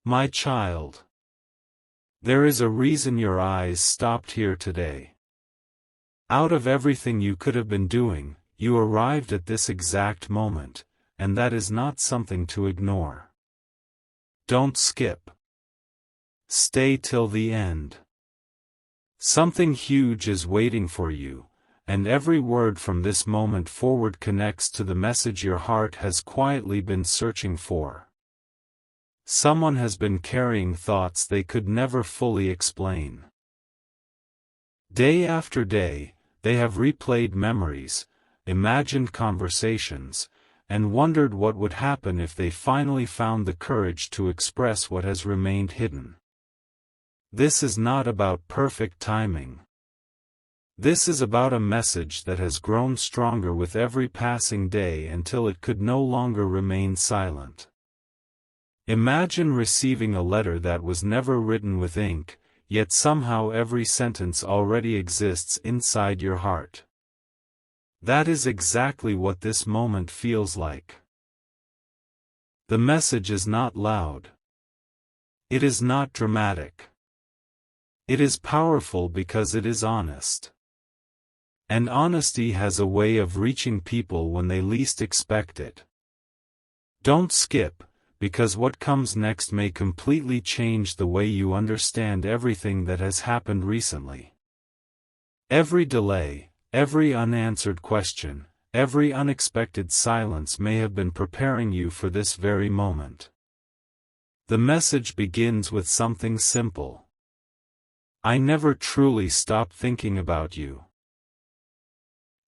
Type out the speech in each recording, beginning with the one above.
My child, there is a reason your eyes stopped here today. Out of everything you could have been doing, you arrived at this exact moment, and that is not something to ignore. Don't skip. Stay till the end. Something huge is waiting for you, and every word from this moment forward connects to the message your heart has quietly been searching for. Someone has been carrying thoughts they could never fully explain. Day after day, they have replayed memories, imagined conversations, and wondered what would happen if they finally found the courage to express what has remained hidden. This is not about perfect timing. This is about a message that has grown stronger with every passing day until it could no longer remain silent. Imagine receiving a letter that was never written with ink, yet somehow every sentence already exists inside your heart. That is exactly what this moment feels like. The message is not loud. It is not dramatic. It is powerful because it is honest. And honesty has a way of reaching people when they least expect it. Don't skip, because what comes next may completely change the way you understand everything that has happened recently. Every delay, every unanswered question, every unexpected silence may have been preparing you for this very moment. The message begins with something simple. I never truly stopped thinking about you.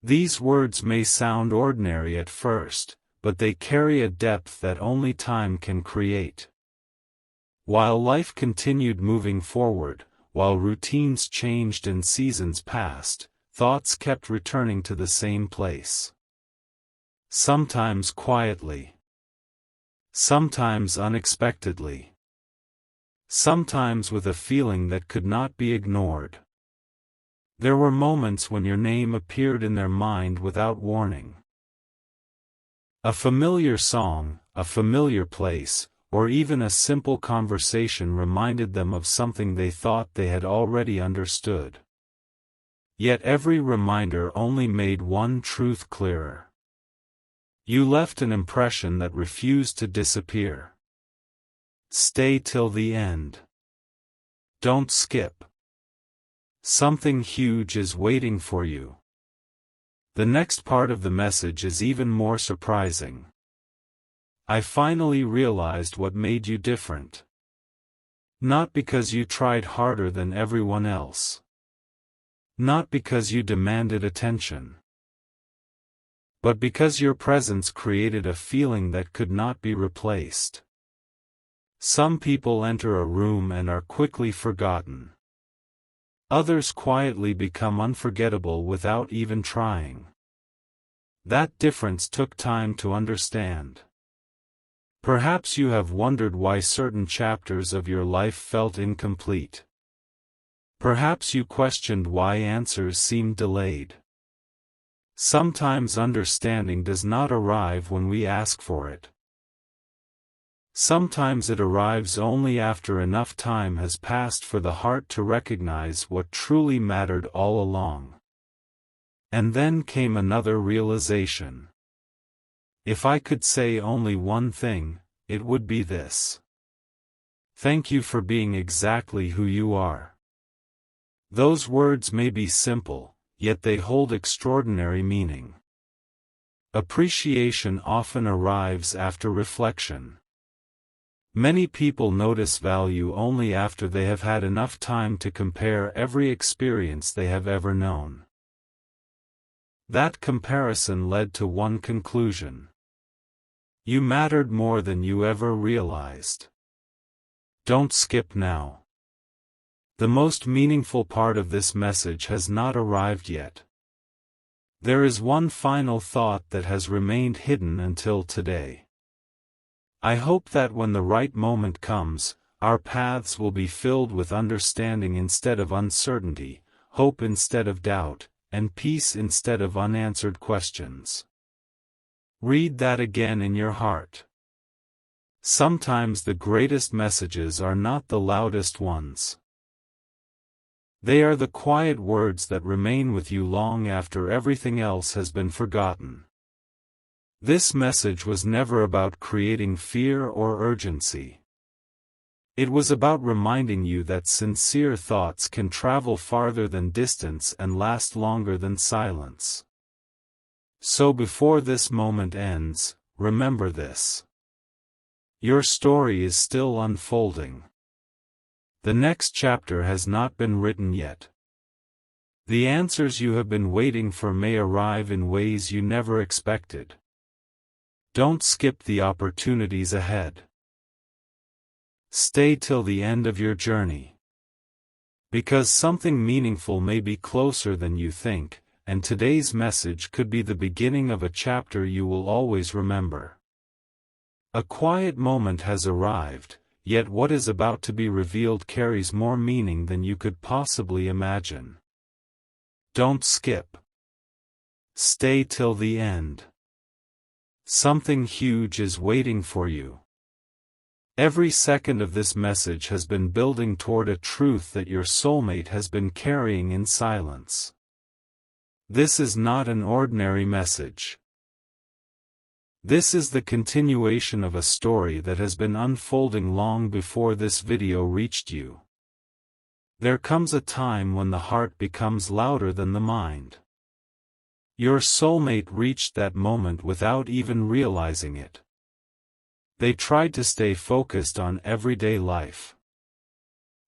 These words may sound ordinary at first, but they carry a depth that only time can create. While life continued moving forward, while routines changed and seasons passed, thoughts kept returning to the same place. Sometimes quietly. Sometimes unexpectedly. Sometimes with a feeling that could not be ignored. There were moments when your name appeared in their mind without warning. A familiar song, a familiar place, or even a simple conversation reminded them of something they thought they had already understood. Yet every reminder only made one truth clearer. You left an impression that refused to disappear. Stay till the end. Don't skip. Something huge is waiting for you. The next part of the message is even more surprising. I finally realized what made you different. Not because you tried harder than everyone else. Not because you demanded attention. But because your presence created a feeling that could not be replaced. Some people enter a room and are quickly forgotten. Others quietly become unforgettable without even trying. That difference took time to understand. Perhaps you have wondered why certain chapters of your life felt incomplete. Perhaps you questioned why answers seemed delayed. Sometimes understanding does not arrive when we ask for it. Sometimes it arrives only after enough time has passed for the heart to recognize what truly mattered all along. And then came another realization. If I could say only one thing, it would be this. Thank you for being exactly who you are. Those words may be simple, yet they hold extraordinary meaning. Appreciation often arrives after reflection. Many people notice value only after they have had enough time to compare every experience they have ever known. That comparison led to one conclusion. You mattered more than you ever realized. Don't skip now. The most meaningful part of this message has not arrived yet. There is one final thought that has remained hidden until today. I hope that when the right moment comes, our paths will be filled with understanding instead of uncertainty, hope instead of doubt, and peace instead of unanswered questions. Read that again in your heart. Sometimes the greatest messages are not the loudest ones. They are the quiet words that remain with you long after everything else has been forgotten. This message was never about creating fear or urgency. It was about reminding you that sincere thoughts can travel farther than distance and last longer than silence. So before this moment ends, remember this. Your story is still unfolding. The next chapter has not been written yet. The answers you have been waiting for may arrive in ways you never expected. Don't skip the opportunities ahead. Stay till the end of your journey. Because something meaningful may be closer than you think, and today's message could be the beginning of a chapter you will always remember. A quiet moment has arrived, yet what is about to be revealed carries more meaning than you could possibly imagine. Don't skip. Stay till the end. Something huge is waiting for you. Every second of this message has been building toward a truth that your soulmate has been carrying in silence. This is not an ordinary message. This is the continuation of a story that has been unfolding long before this video reached you. There comes a time when the heart becomes louder than the mind. Your soulmate reached that moment without even realizing it. They tried to stay focused on everyday life.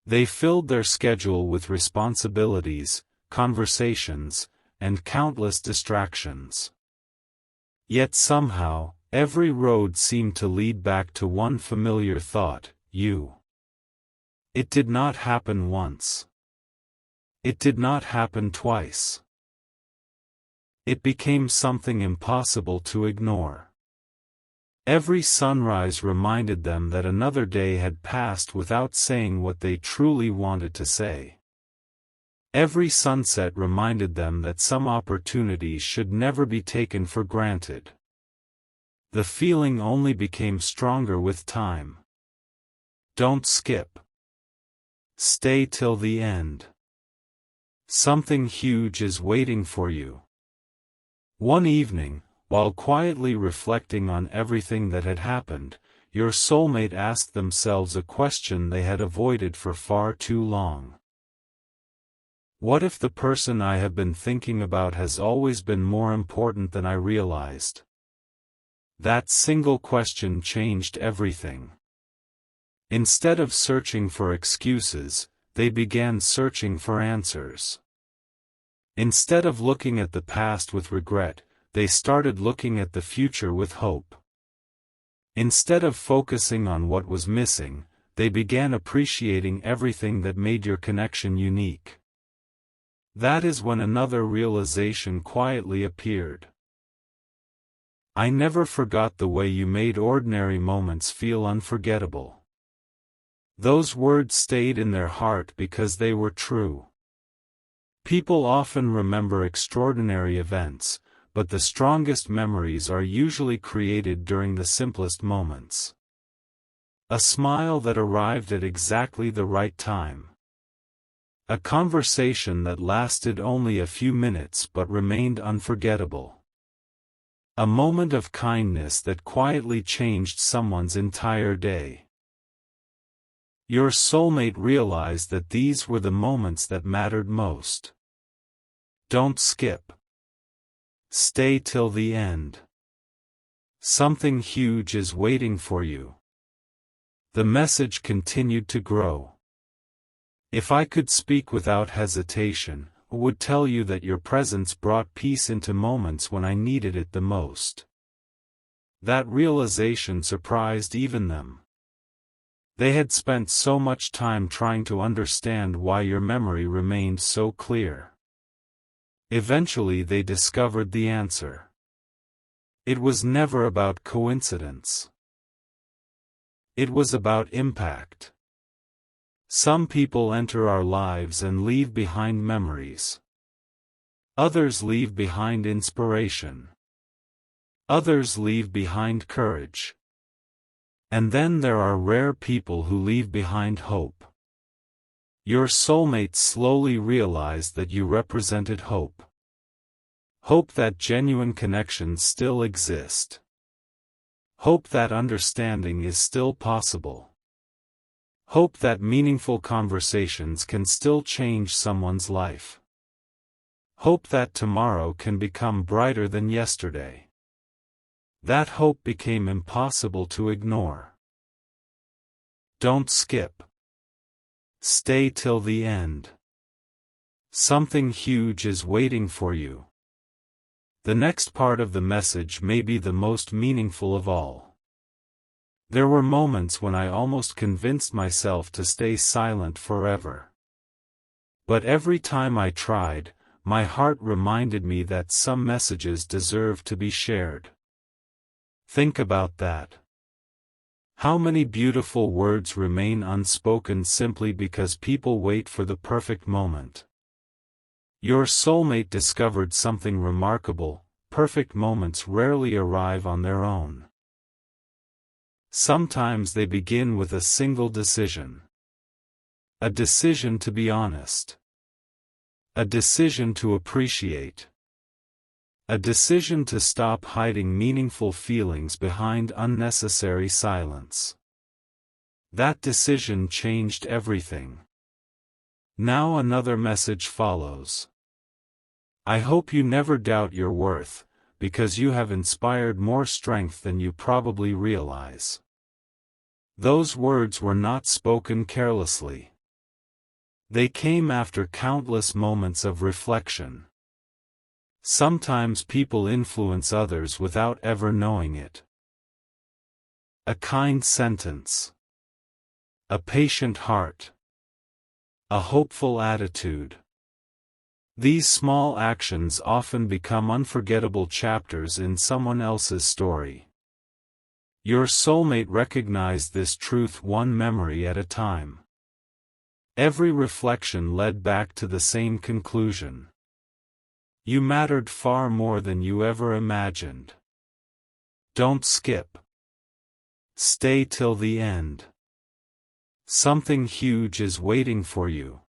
They filled their schedule with responsibilities, conversations, and countless distractions. Yet somehow, every road seemed to lead back to one familiar thought, you. It did not happen once. It did not happen twice. It became something impossible to ignore. Every sunrise reminded them that another day had passed without saying what they truly wanted to say. Every sunset reminded them that some opportunities should never be taken for granted. The feeling only became stronger with time. Don't skip. Stay till the end. Something huge is waiting for you. One evening, while quietly reflecting on everything that had happened, your soulmate asked themselves a question they had avoided for far too long. What if the person I have been thinking about has always been more important than I realized? That single question changed everything. Instead of searching for excuses, they began searching for answers. Instead of looking at the past with regret, they started looking at the future with hope. Instead of focusing on what was missing, they began appreciating everything that made your connection unique. That is when another realization quietly appeared. I never forgot the way you made ordinary moments feel unforgettable. Those words stayed in their heart because they were true. People often remember extraordinary events, but the strongest memories are usually created during the simplest moments. A smile that arrived at exactly the right time. A conversation that lasted only a few minutes but remained unforgettable. A moment of kindness that quietly changed someone's entire day. Your soulmate realized that these were the moments that mattered most. Don't skip. Stay till the end. Something huge is waiting for you. The message continued to grow. If I could speak without hesitation, I would tell you that your presence brought peace into moments when I needed it the most. That realization surprised even them. They had spent so much time trying to understand why your memory remained so clear. Eventually they discovered the answer. It was never about coincidence. It was about impact. Some people enter our lives and leave behind memories. Others leave behind inspiration. Others leave behind courage. And then there are rare people who leave behind hope. Your soulmate slowly realized that you represented hope. Hope that genuine connections still exist. Hope that understanding is still possible. Hope that meaningful conversations can still change someone's life. Hope that tomorrow can become brighter than yesterday. That hope became impossible to ignore. Don't skip. Stay till the end. Something huge is waiting for you. The next part of the message may be the most meaningful of all. There were moments when I almost convinced myself to stay silent forever. But every time I tried, my heart reminded me that some messages deserve to be shared. Think about that. How many beautiful words remain unspoken simply because people wait for the perfect moment? Your soulmate discovered something remarkable: perfect moments rarely arrive on their own. Sometimes they begin with a single decision. A decision to be honest. A decision to appreciate. A decision to stop hiding meaningful feelings behind unnecessary silence. That decision changed everything. Now another message follows. I hope you never doubt your worth, because you have inspired more strength than you probably realize. Those words were not spoken carelessly. They came after countless moments of reflection. Sometimes people influence others without ever knowing it. A kind sentence. A patient heart. A hopeful attitude. These small actions often become unforgettable chapters in someone else's story. Your soulmate recognized this truth one memory at a time. Every reflection led back to the same conclusion. You mattered far more than you ever imagined. Don't skip. Stay till the end. Something huge is waiting for you.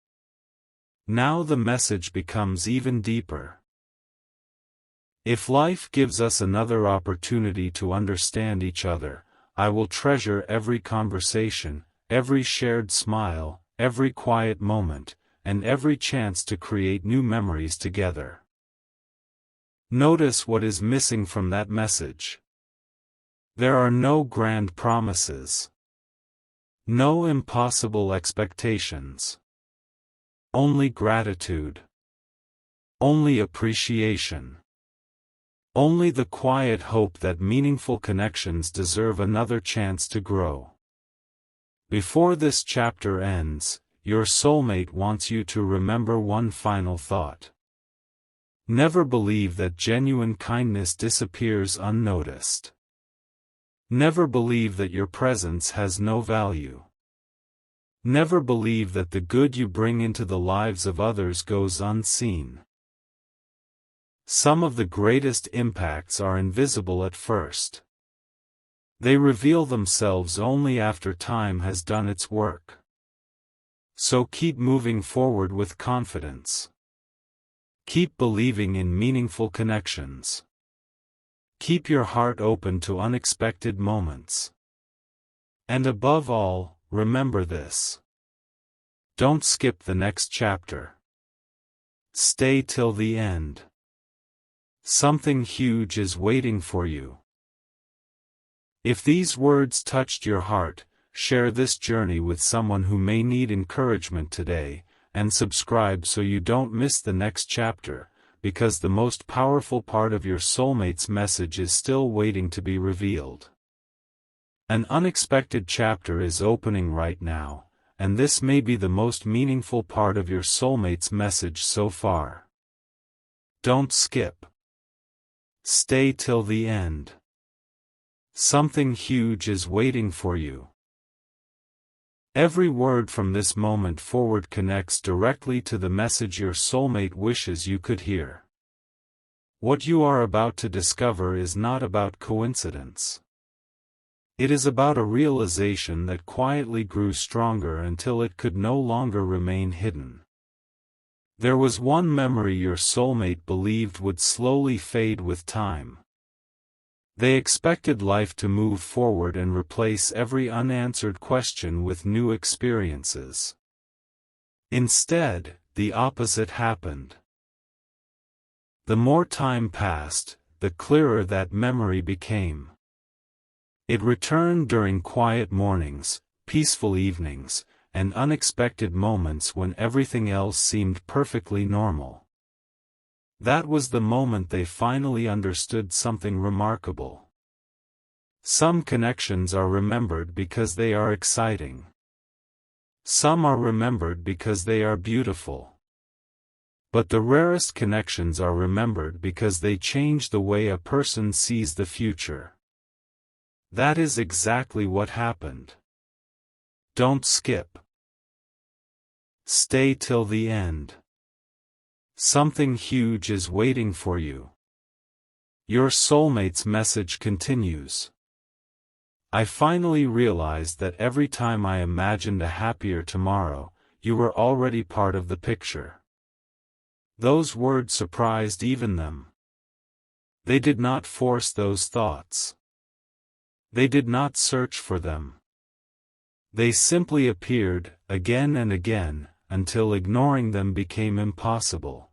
Now the message becomes even deeper. If life gives us another opportunity to understand each other, I will treasure every conversation, every shared smile, every quiet moment, and every chance to create new memories together. Notice what is missing from that message. There are no grand promises. No impossible expectations. Only gratitude. Only appreciation. Only the quiet hope that meaningful connections deserve another chance to grow. Before this chapter ends, your soulmate wants you to remember one final thought. Never believe that genuine kindness disappears unnoticed. Never believe that your presence has no value. Never believe that the good you bring into the lives of others goes unseen. Some of the greatest impacts are invisible at first. They reveal themselves only after time has done its work. So keep moving forward with confidence. Keep believing in meaningful connections. Keep your heart open to unexpected moments. And above all, remember this. Don't skip the next chapter. Stay till the end. Something huge is waiting for you. If these words touched your heart, share this journey with someone who may need encouragement today, and subscribe so you don't miss the next chapter, because the most powerful part of your soulmate's message is still waiting to be revealed. An unexpected chapter is opening right now, and this may be the most meaningful part of your soulmate's message so far. Don't skip. Stay till the end. Something huge is waiting for you. Every word from this moment forward connects directly to the message your soulmate wishes you could hear. What you are about to discover is not about coincidence. It is about a realization that quietly grew stronger until it could no longer remain hidden. There was one memory your soulmate believed would slowly fade with time. They expected life to move forward and replace every unanswered question with new experiences. Instead, the opposite happened. The more time passed, the clearer that memory became. It returned during quiet mornings, peaceful evenings, and unexpected moments when everything else seemed perfectly normal. That was the moment they finally understood something remarkable. Some connections are remembered because they are exciting. Some are remembered because they are beautiful. But the rarest connections are remembered because they change the way a person sees the future. That is exactly what happened. Don't skip. Stay till the end. Something huge is waiting for you. Your soulmate's message continues. I finally realized that every time I imagined a happier tomorrow, you were already part of the picture. Those words surprised even them. They did not force those thoughts. They did not search for them. They simply appeared, again and again, until ignoring them became impossible.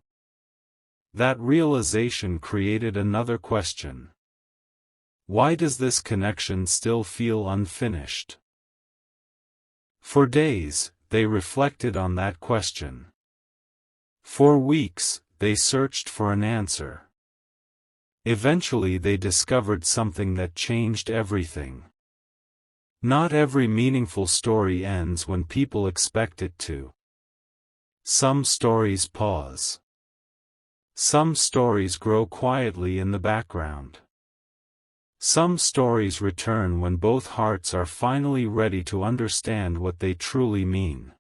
That realization created another question. Why does this connection still feel unfinished? For days, they reflected on that question. For weeks, they searched for an answer. Eventually they discovered something that changed everything. Not every meaningful story ends when people expect it to. Some stories pause. Some stories grow quietly in the background. Some stories return when both hearts are finally ready to understand what they truly mean.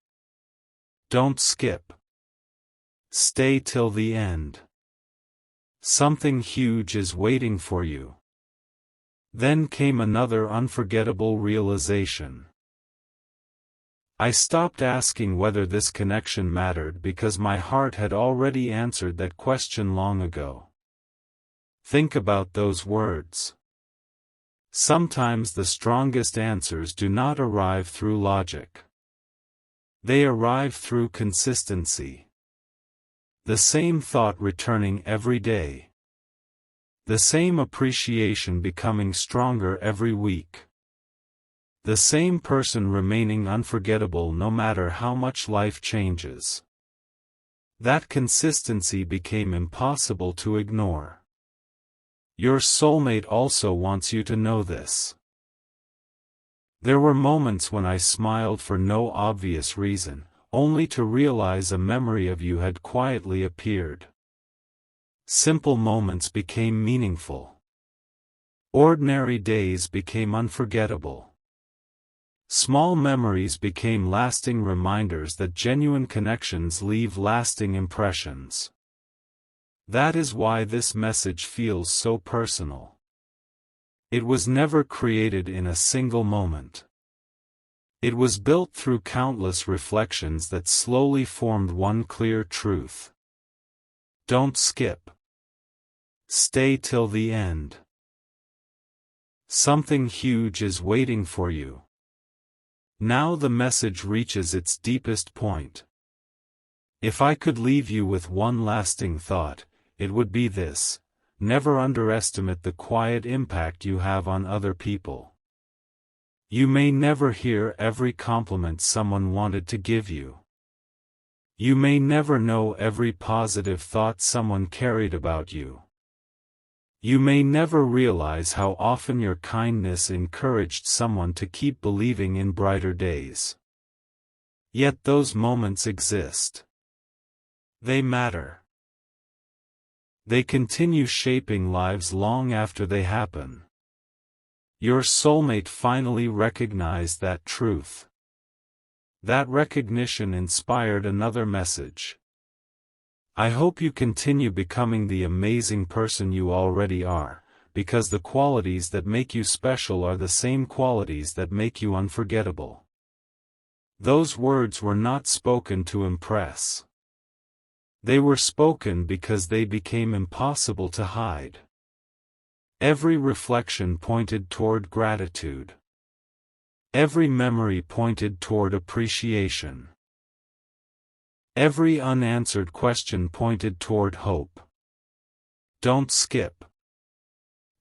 Don't skip. Stay till the end. Something huge is waiting for you. Then came another unforgettable realization. I stopped asking whether this connection mattered because my heart had already answered that question long ago. Think about those words. Sometimes the strongest answers do not arrive through logic. They arrive through consistency. The same thought returning every day. The same appreciation becoming stronger every week. The same person remaining unforgettable no matter how much life changes. That consistency became impossible to ignore. Your soulmate also wants you to know this. There were moments when I smiled for no obvious reason, only to realize a memory of you had quietly appeared. Simple moments became meaningful. Ordinary days became unforgettable. Small memories became lasting reminders that genuine connections leave lasting impressions. That is why this message feels so personal. It was never created in a single moment. It was built through countless reflections that slowly formed one clear truth. Don't skip. Stay till the end. Something huge is waiting for you. Now the message reaches its deepest point. If I could leave you with one lasting thought, it would be this: never underestimate the quiet impact you have on other people. You may never hear every compliment someone wanted to give you. You may never know every positive thought someone carried about you. You may never realize how often your kindness encouraged someone to keep believing in brighter days. Yet those moments exist. They matter. They continue shaping lives long after they happen. Your soulmate finally recognized that truth. That recognition inspired another message. I hope you continue becoming the amazing person you already are, because the qualities that make you special are the same qualities that make you unforgettable. Those words were not spoken to impress. They were spoken because they became impossible to hide. Every reflection pointed toward gratitude. Every memory pointed toward appreciation. Every unanswered question pointed toward hope. Don't skip.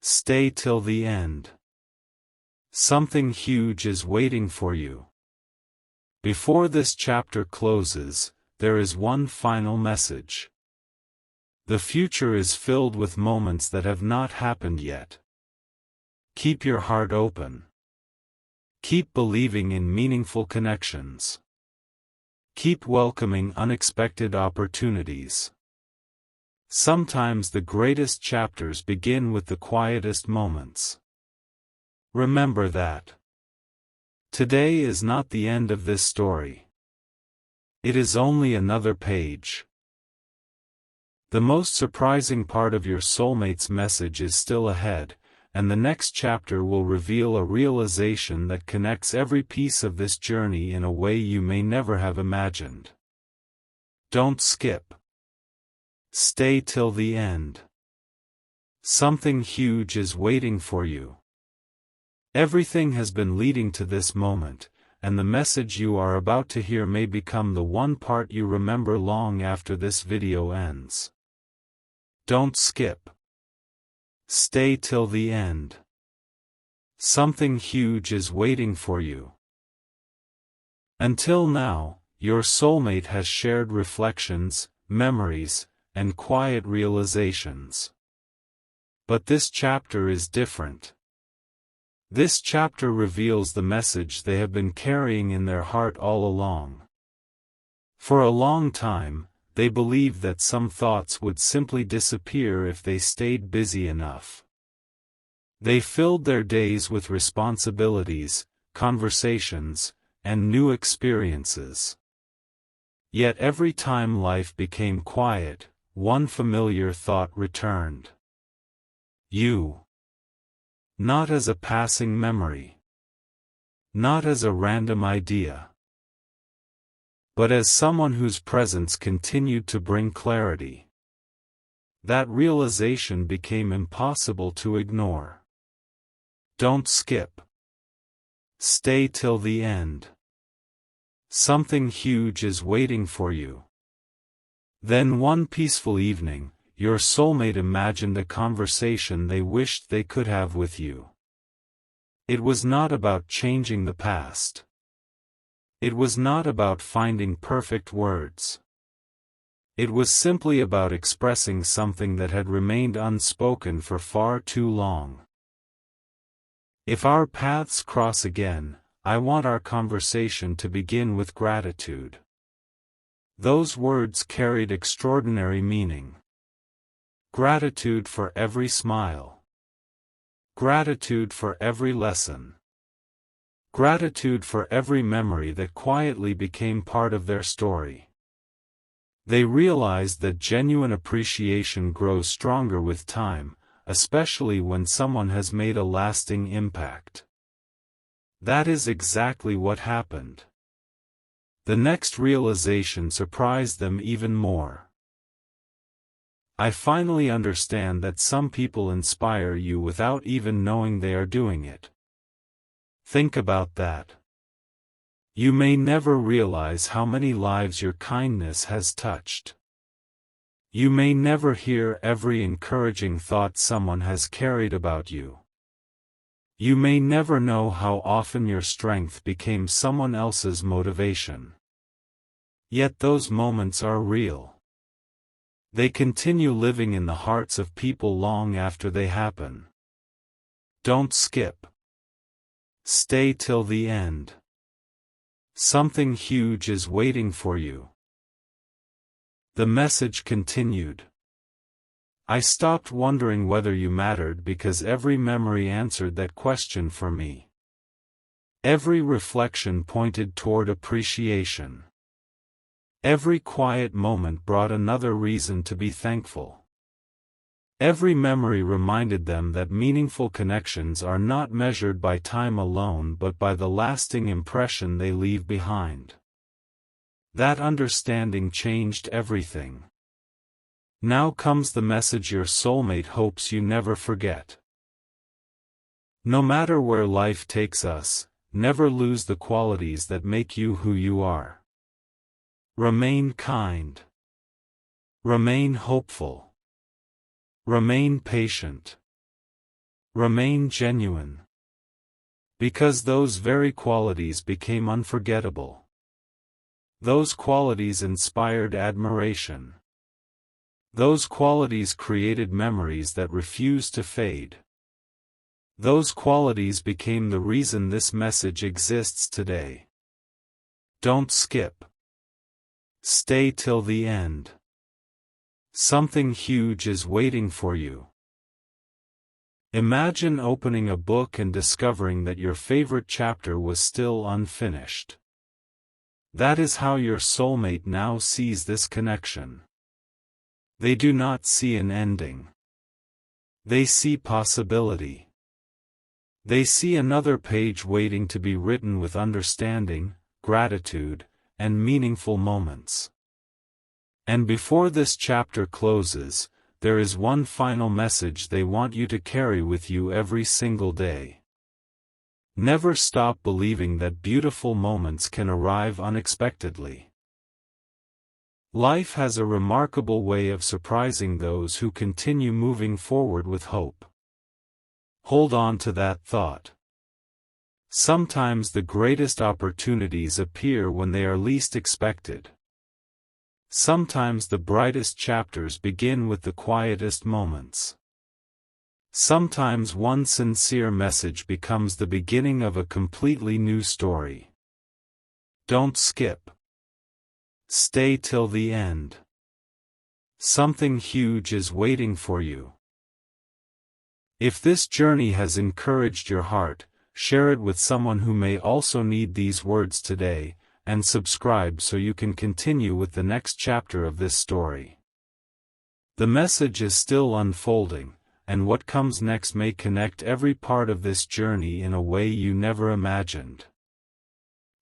Stay till the end. Something huge is waiting for you. Before this chapter closes, there is one final message. The future is filled with moments that have not happened yet. Keep your heart open. Keep believing in meaningful connections. Keep welcoming unexpected opportunities. Sometimes the greatest chapters begin with the quietest moments. Remember that. Today is not the end of this story. It is only another page. The most surprising part of your soulmate's message is still ahead, and the next chapter will reveal a realization that connects every piece of this journey in a way you may never have imagined. Don't skip. Stay till the end. Something huge is waiting for you. Everything has been leading to this moment, and the message you are about to hear may become the one part you remember long after this video ends. Don't skip. Stay till the end. Something huge is waiting for you. Until now, your soulmate has shared reflections, memories, and quiet realizations. But this chapter is different. This chapter reveals the message they have been carrying in their heart all along. For a long time, they believed that some thoughts would simply disappear if they stayed busy enough. They filled their days with responsibilities, conversations, and new experiences. Yet every time life became quiet, one familiar thought returned. You. Not as a passing memory. Not as a random idea. But as someone whose presence continued to bring clarity. That realization became impossible to ignore. Don't skip. Stay till the end. Something huge is waiting for you. Then one peaceful evening, your soulmate imagined a conversation they wished they could have with you. It was not about changing the past. It was not about finding perfect words. It was simply about expressing something that had remained unspoken for far too long. If our paths cross again, I want our conversation to begin with gratitude. Those words carried extraordinary meaning. Gratitude for every smile. Gratitude for every lesson. Gratitude for every memory that quietly became part of their story. They realized that genuine appreciation grows stronger with time, especially when someone has made a lasting impact. That is exactly what happened. The next realization surprised them even more. I finally understand that some people inspire you without even knowing they are doing it. Think about that. You may never realize how many lives your kindness has touched. You may never hear every encouraging thought someone has carried about you. You may never know how often your strength became someone else's motivation. Yet those moments are real. They continue living in the hearts of people long after they happen. Don't skip. Stay till the end. Something huge is waiting for you. The message continued. I stopped wondering whether you mattered because every memory answered that question for me. Every reflection pointed toward appreciation. Every quiet moment brought another reason to be thankful. Every memory reminded them that meaningful connections are not measured by time alone but by the lasting impression they leave behind. That understanding changed everything. Now comes the message your soulmate hopes you never forget. No matter where life takes us, never lose the qualities that make you who you are. Remain kind. Remain hopeful. Remain patient. Remain genuine. Because those very qualities became unforgettable. Those qualities inspired admiration. Those qualities created memories that refuse to fade. Those qualities became the reason this message exists today. Don't skip. Stay till the end. Something huge is waiting for you. Imagine opening a book and discovering that your favorite chapter was still unfinished. That is how your soulmate now sees this connection. They do not see an ending. They see possibility. They see another page waiting to be written with understanding, gratitude, and meaningful moments. And before this chapter closes, there is one final message they want you to carry with you every single day. Never stop believing that beautiful moments can arrive unexpectedly. Life has a remarkable way of surprising those who continue moving forward with hope. Hold on to that thought. Sometimes the greatest opportunities appear when they are least expected. Sometimes the brightest chapters begin with the quietest moments. Sometimes one sincere message becomes the beginning of a completely new story. Don't skip. Stay till the end. Something huge is waiting for you. If this journey has encouraged your heart, share it with someone who may also need these words today, and subscribe so you can continue with the next chapter of this story. The message is still unfolding, and what comes next may connect every part of this journey in a way you never imagined.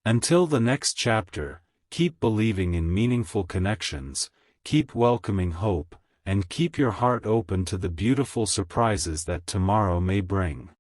Until the next chapter, keep believing in meaningful connections, keep welcoming hope, and keep your heart open to the beautiful surprises that tomorrow may bring.